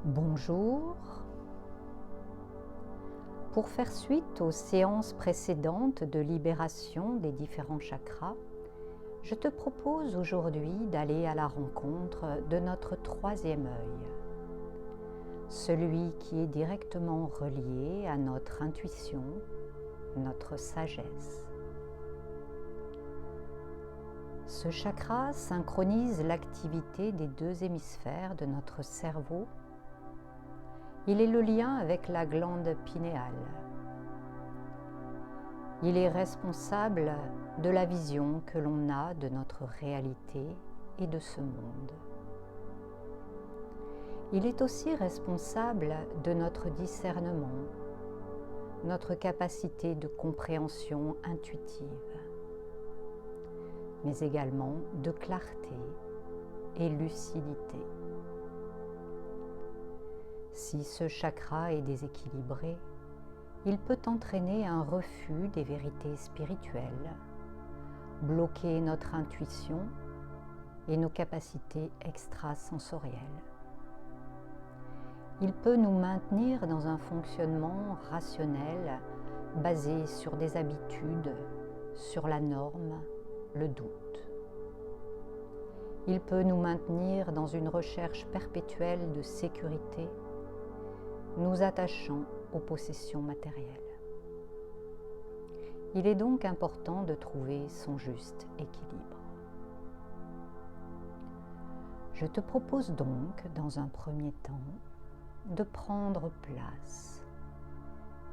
Bonjour. Pour faire suite aux séances précédentes de libération des différents chakras, je te propose aujourd'hui d'aller à la rencontre de notre troisième œil, celui qui est directement relié à notre intuition, notre sagesse. Ce chakra synchronise l'activité des deux hémisphères de notre cerveau. Il est le lien avec la glande pinéale. Il est responsable de la vision que l'on a de notre réalité et de ce monde. Il est aussi responsable de notre discernement, notre capacité de compréhension intuitive, mais également de clarté et lucidité. Si ce chakra est déséquilibré, il peut entraîner un refus des vérités spirituelles, bloquer notre intuition et nos capacités extrasensorielles. Il peut nous maintenir dans un fonctionnement rationnel basé sur des habitudes, sur la norme, le doute. Il peut nous maintenir dans une recherche perpétuelle de sécurité, nous attachant aux possessions matérielles. Il est donc important de trouver son juste équilibre. Je te propose donc, dans un premier temps, de prendre place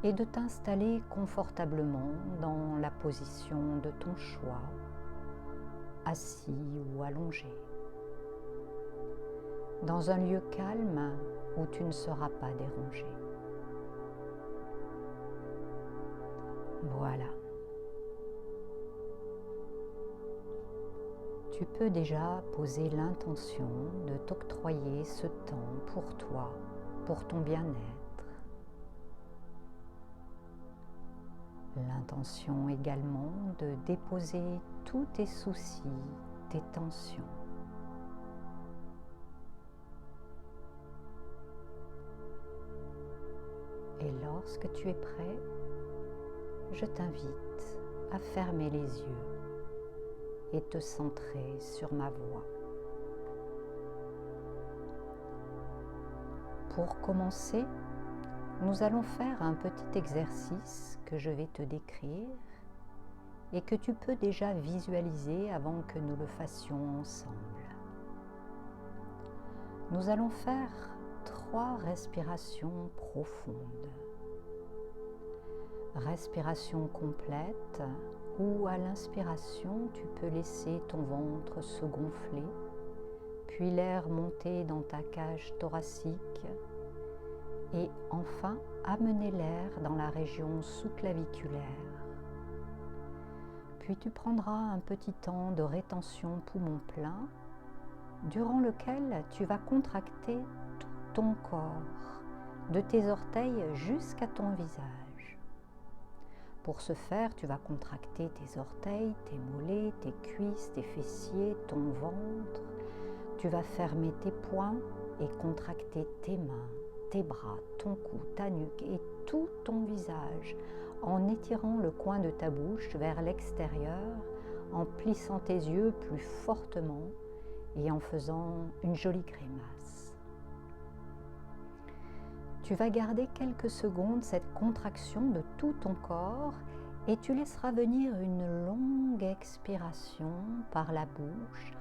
et de t'installer confortablement dans la position de ton choix, assis ou allongé, dans un lieu calme où tu ne seras pas dérangé. Voilà. Tu peux déjà poser l'intention de t'octroyer ce temps pour toi, pour ton bien-être. L'intention également de déposer tous tes soucis, tes tensions. Et lorsque tu es prêt, je t'invite à fermer les yeux et te centrer sur ma voix. Pour commencer, nous allons faire un petit exercice que je vais te décrire et que tu peux déjà visualiser avant que nous le fassions ensemble. Nous allons faire 3 respirations profondes. Respiration complète où à l'inspiration tu peux laisser ton ventre se gonfler, puis l'air monter dans ta cage thoracique et enfin amener l'air dans la région sous-claviculaire. Puis tu prendras un petit temps de rétention poumon plein durant lequel tu vas contracter tout ton corps, de tes orteils jusqu'à ton visage. Pour ce faire, tu vas contracter tes orteils, tes mollets, tes cuisses, tes fessiers, ton ventre. Tu vas fermer tes poings et contracter tes mains, tes bras, ton cou, ta nuque et tout ton visage en étirant le coin de ta bouche vers l'extérieur, en plissant tes yeux plus fortement et en faisant une jolie grimace. Tu vas garder quelques secondes cette contraction de tout ton corps et tu laisseras venir une longue expiration par la bouche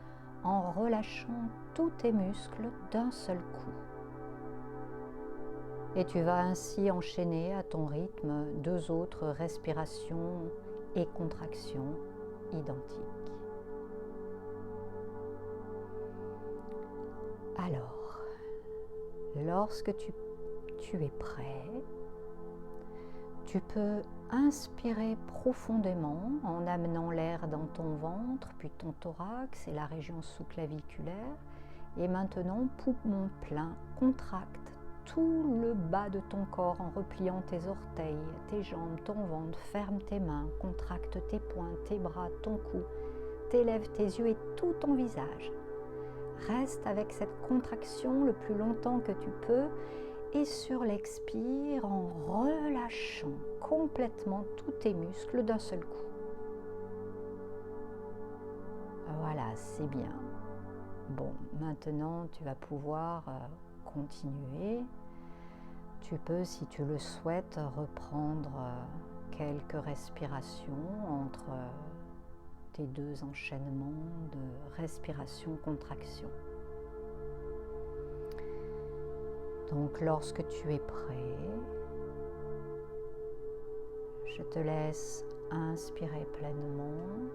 en relâchant tous tes muscles d'un seul coup. Et tu vas ainsi enchaîner à ton rythme 2 autres respirations et contractions identiques. Alors, lorsque tu es prêt, tu peux inspirer profondément en amenant l'air dans ton ventre, puis ton thorax et la région sous-claviculaire. Et maintenant, poumon plein, contracte tout le bas de ton corps en repliant tes orteils, tes jambes, ton ventre, ferme tes mains, contracte tes poings, tes bras, ton cou, tes lèvres, tes yeux et tout ton visage. Reste avec cette contraction le plus longtemps que tu peux et sur l'expire en relâchant complètement tous tes muscles d'un seul coup. Voilà, c'est bien. Bon, maintenant tu vas pouvoir continuer. Tu peux, si tu le souhaites, reprendre quelques respirations entre tes deux enchaînements de respiration-contraction. Donc lorsque tu es prêt, je te laisse inspirer pleinement,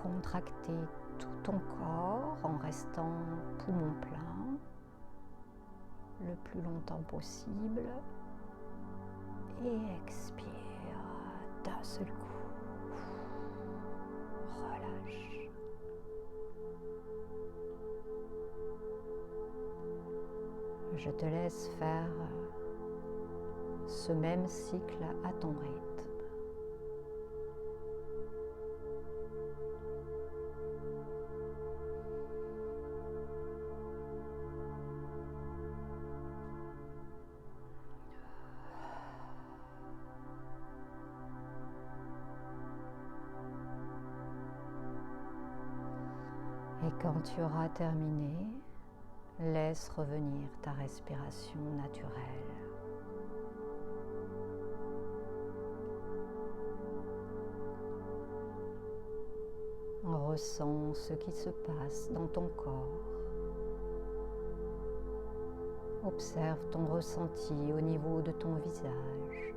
contracter tout ton corps en restant poumon plein le plus longtemps possible et expire d'un seul coup. Relâche. Je te laisse faire ce même cycle à ton rythme. Et quand tu auras terminé, laisse revenir ta respiration naturelle. Ressens ce qui se passe dans ton corps. Observe ton ressenti au niveau de ton visage,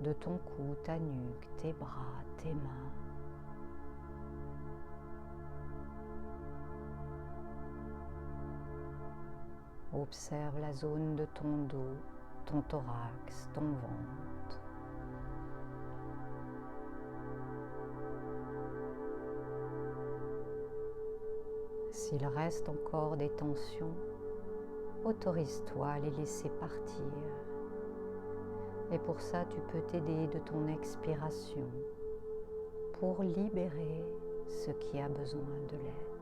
de ton cou, ta nuque, tes bras, tes mains. Observe la zone de ton dos, ton thorax, ton ventre. S'il reste encore des tensions, autorise-toi à les laisser partir. Et pour ça, tu peux t'aider de ton expiration pour libérer ce qui a besoin de l'être.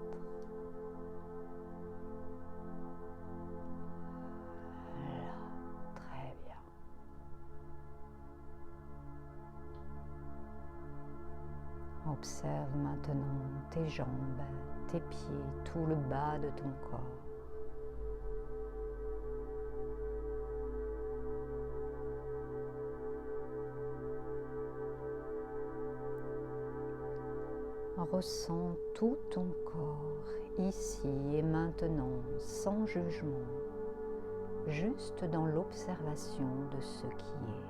Voilà, très bien. Observe maintenant tes jambes, tes pieds, tout le bas de ton corps. Ressens tout ton corps ici et maintenant sans jugement, juste dans l'observation de ce qui est.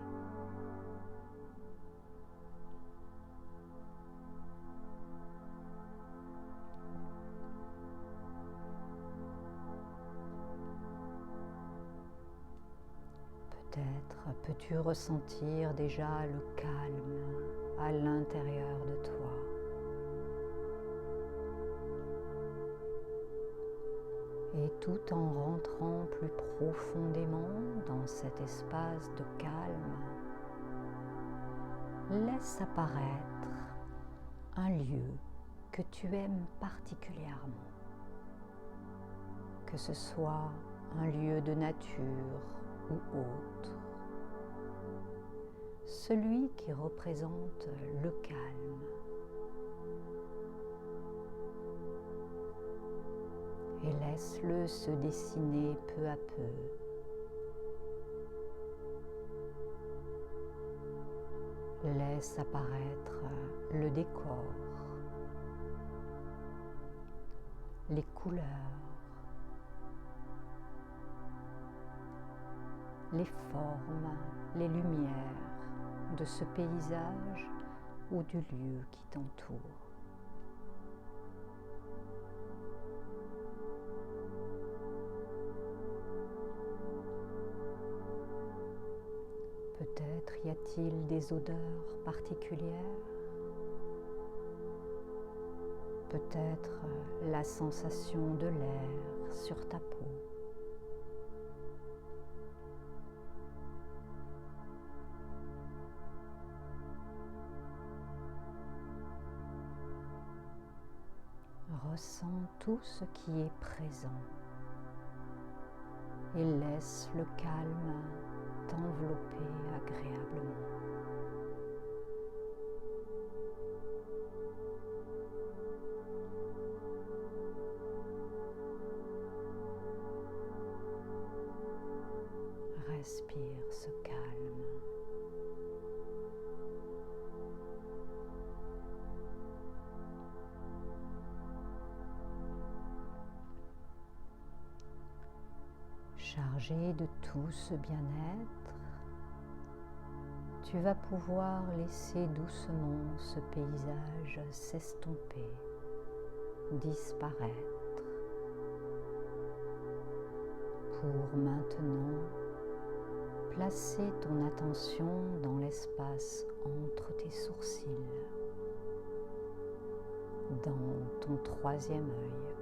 Peut-être peux-tu ressentir déjà le calme à l'intérieur de toi. Et tout en rentrant plus profondément dans cet espace de calme, laisse apparaître un lieu que tu aimes particulièrement. Que ce soit un lieu de nature ou autre. Celui qui représente le calme. Et laisse-le se dessiner peu à peu. Laisse apparaître le décor, les couleurs, les formes, les lumières de ce paysage ou du lieu qui t'entoure. Peut-être y a-t-il des odeurs particulières, peut-être la sensation de l'air sur ta peau. Ressens tout ce qui est présent et laisse le calme t'envelopper agréablement. Respire ce calme. Chargé de tout ce bien-être, tu vas pouvoir laisser doucement ce paysage s'estomper, disparaître, pour maintenant placer ton attention dans l'espace entre tes sourcils, dans ton troisième œil.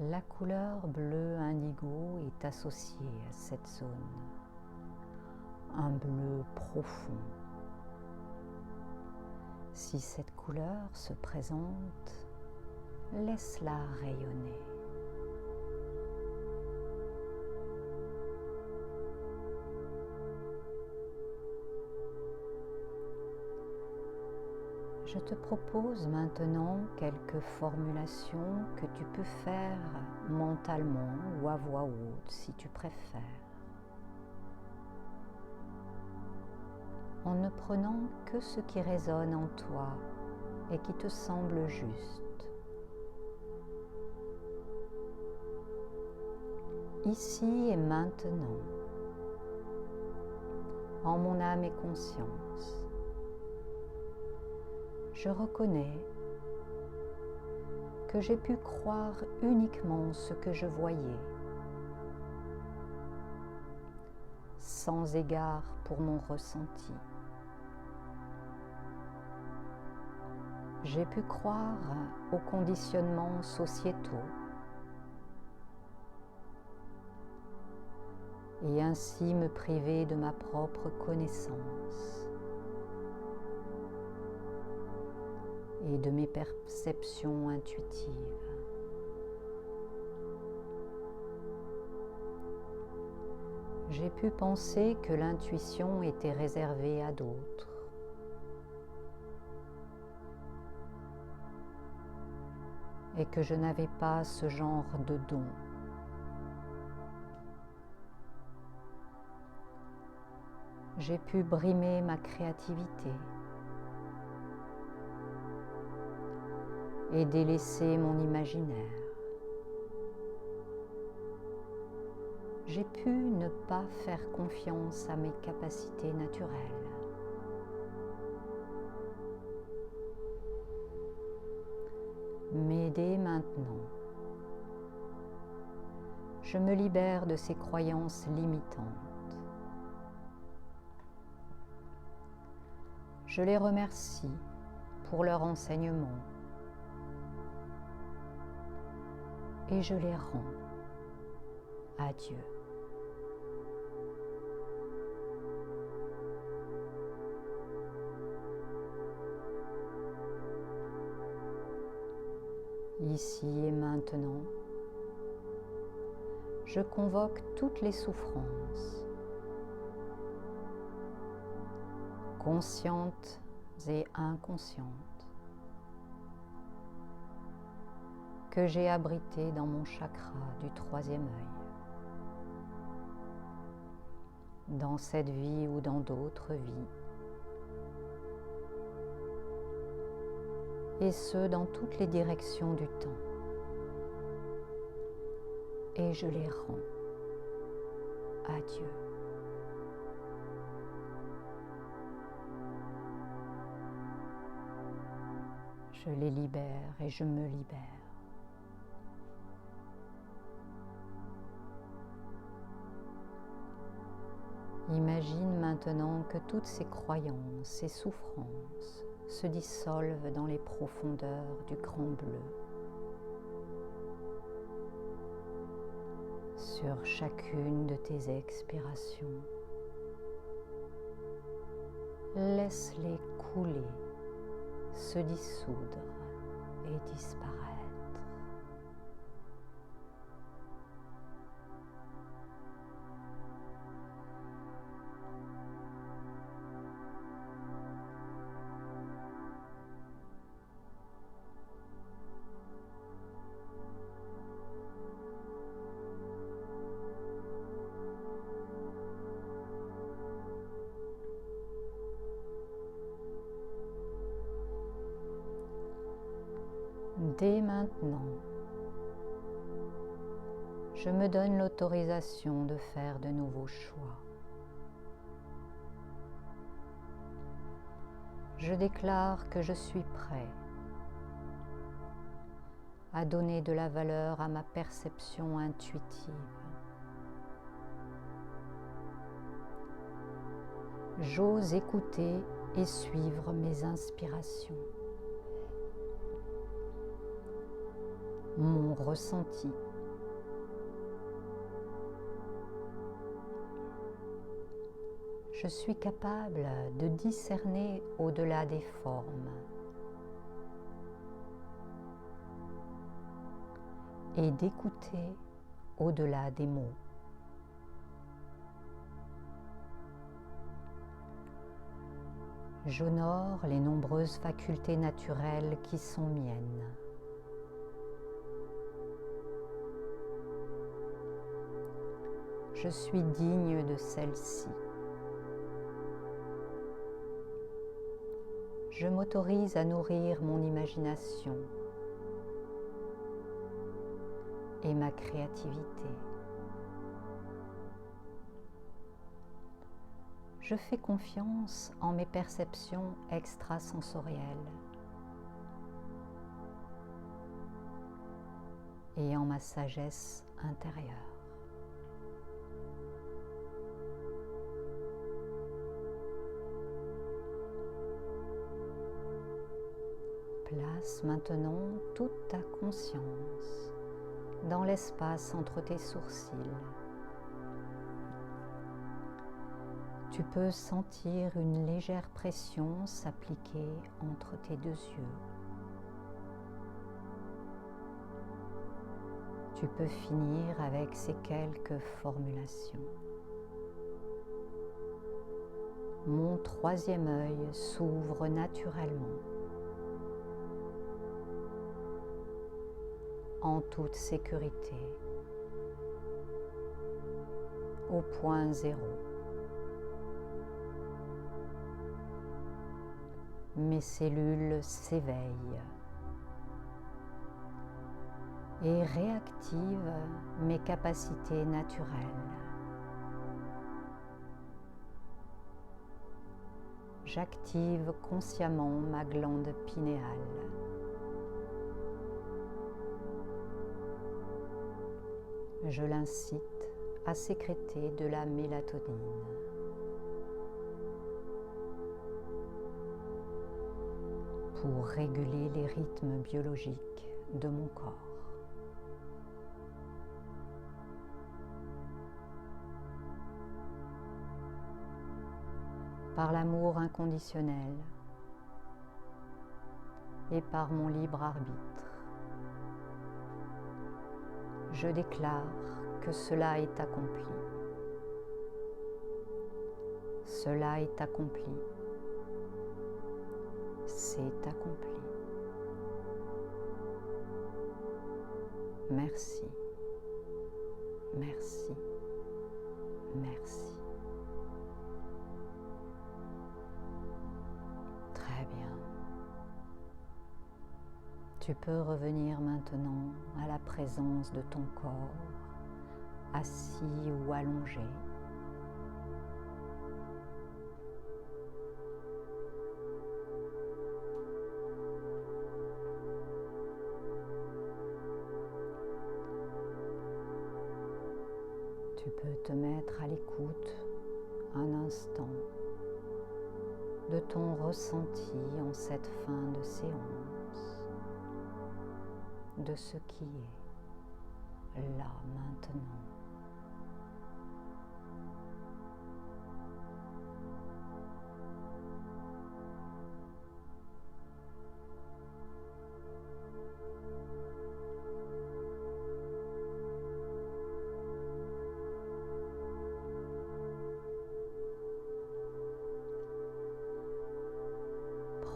La couleur bleu indigo est associée à cette zone, un bleu profond. Si cette couleur se présente, laisse-la rayonner. Je te propose maintenant quelques formulations que tu peux faire mentalement ou à voix haute si tu préfères, en ne prenant que ce qui résonne en toi et qui te semble juste. Ici et maintenant, en mon âme et conscience, je reconnais que j'ai pu croire uniquement ce que je voyais, sans égard pour mon ressenti. J'ai pu croire aux conditionnements sociétaux et ainsi me priver de ma propre connaissance et de mes perceptions intuitives. J'ai pu penser que l'intuition était réservée à d'autres. Et que je n'avais pas ce genre de don. J'ai pu brimer ma créativité et délaisser mon imaginaire. J'ai pu ne pas faire confiance à mes capacités naturelles. M'aider maintenant. Je me libère de ces croyances limitantes. Je les remercie pour leur enseignement et je les rends à Dieu. Ici et maintenant, je convoque toutes les souffrances, conscientes et inconscientes, que j'ai abritées dans mon chakra du troisième œil. Dans cette vie ou dans d'autres vies, et ce dans toutes les directions du temps. Et je les rends à Dieu. Je les libère et je me libère. Imagine maintenant que toutes ces croyances et souffrances se dissolvent dans les profondeurs du grand bleu. Sur chacune de tes expirations, laisse-les couler se dissoudre et disparaître. Dès maintenant, je me donne l'autorisation de faire de nouveaux choix. Je déclare que je suis prêt à donner de la valeur à ma perception intuitive. J'ose écouter et suivre mes inspirations. Mon ressenti. Je suis capable de discerner au-delà des formes et d'écouter au-delà des mots. J'honore les nombreuses facultés naturelles qui sont miennes. Je suis digne de celle-ci. Je m'autorise à nourrir mon imagination et ma créativité. Je fais confiance en mes perceptions extrasensorielles et en ma sagesse intérieure. Place maintenant toute ta conscience dans l'espace entre tes sourcils. Tu peux sentir une légère pression s'appliquer entre tes deux yeux. Tu peux finir avec ces quelques formulations. Mon troisième œil s'ouvre naturellement. En toute sécurité, au point zéro. Mes cellules s'éveillent et réactivent mes capacités naturelles. J'active consciemment ma glande pinéale. Je l'incite à sécréter de la mélatonine. Pour réguler les rythmes biologiques de mon corps. Par l'amour inconditionnel et par mon libre arbitre, je déclare que cela est accompli. Cela est accompli. C'est accompli. Merci. Merci. Merci. Très bien. Tu peux revenir maintenant à la présence de ton corps, assis ou allongé. Tu peux te mettre à l'écoute un instant de ton ressenti en cette fin de séance, de ce qui est là maintenant.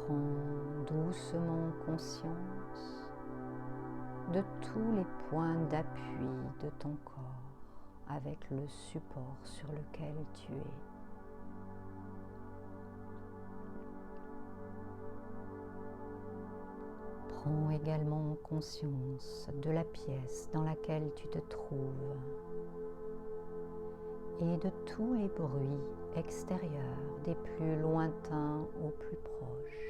Prends doucement conscience de tous les points d'appui de ton corps avec le support sur lequel tu es. Prends également conscience de la pièce dans laquelle tu te trouves et de tous les bruits extérieurs, des plus lointains aux plus proches.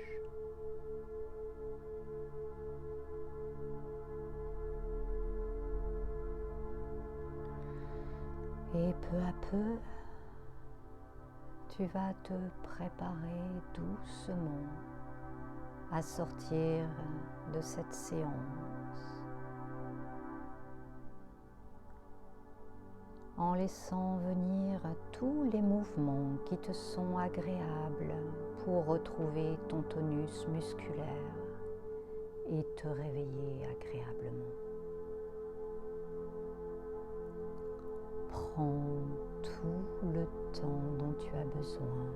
Et peu à peu, tu vas te préparer doucement à sortir de cette séance en laissant venir tous les mouvements qui te sont agréables pour retrouver ton tonus musculaire et te réveiller agréablement. Prends tout le temps dont tu as besoin.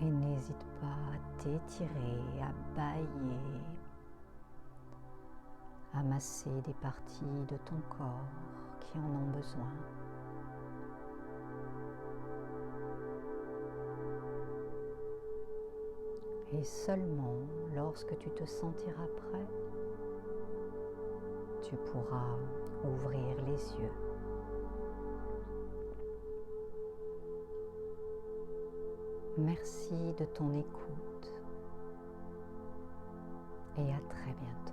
Et n'hésite pas à t'étirer, à bâiller, à masser des parties de ton corps qui en ont besoin. Et seulement lorsque tu te sentiras prêt, tu pourras ouvrir les yeux. Merci de ton écoute et à très bientôt.